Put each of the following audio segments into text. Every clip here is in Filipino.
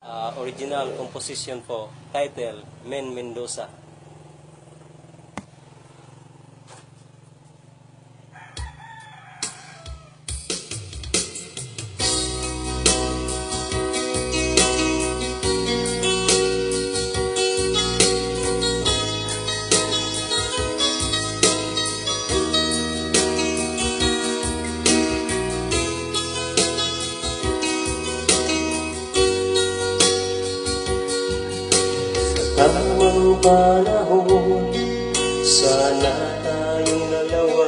Original composition po, title, Men Mendoza. Tamang panahon, sana tayong dalawa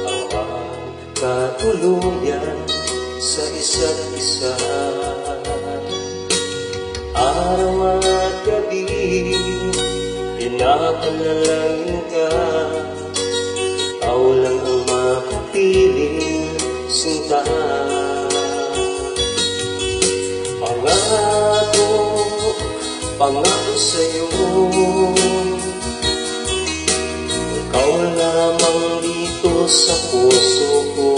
ang magkatuluyan sa isa't isa. Araw at gabi, pinapanalangin ka, ikaw lang ang makapiling sinta. Pangako sa'yo, ikaw lamang dito sa puso ko.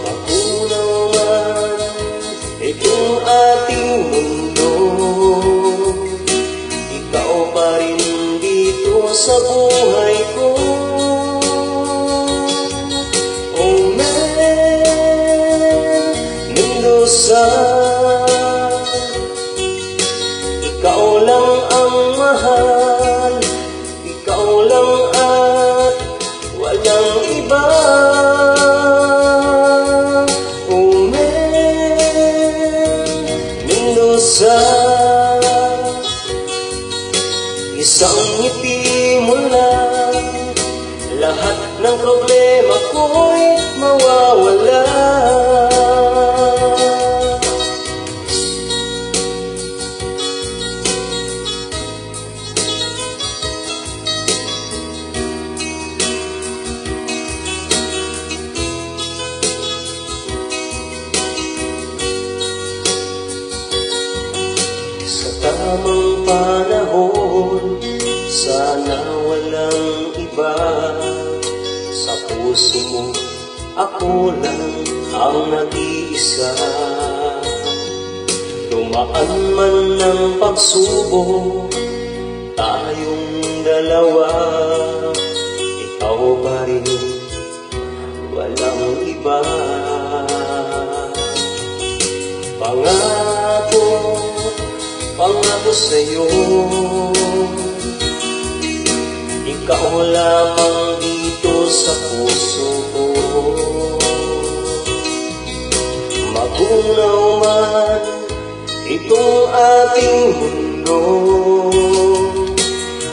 Magunaw man itong ating mundo, ikaw pa rin dito sa buhay ko. Oh Men Mendoza, ikaw lang ang mahal, ikaw lang at walang iba. Oh Men Mendoza, isang ngiti mo lang, lahat ng problema ko'y mawawala. Tamang panahon, sana walang iba. Sa puso mo, ako lang ang nag-iisa. Dumaan man ng pagsubok, tayong dalawa, ikaw pa rin, walang iba. Pangako sa'yo, ikaw lamang dito sa puso ko. Magunaw man itong ating mundo,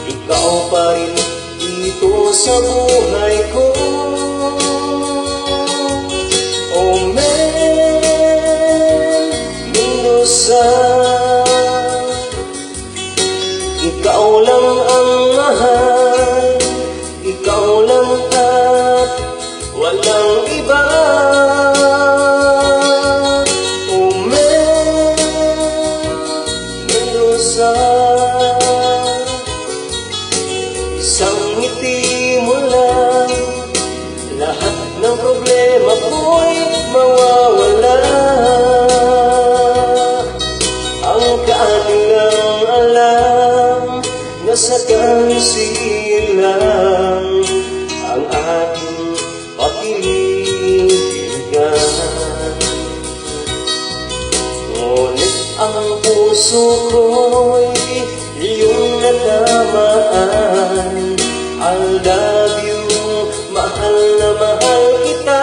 ikaw pa rin dito sa buhay ko. Oh Men Mendoza, ikaw lang ang mahal, ikaw lang at walang iba. Oh Men Mendoza, isang ngiti mo lang, lahat ng problema ko'y mawawala. Ang kanilang alam, nasa kansilan ang ating pag-ibigyan. Ngunit ang puso ko'y iyong natamaan. I love you, mahal na mahal kita.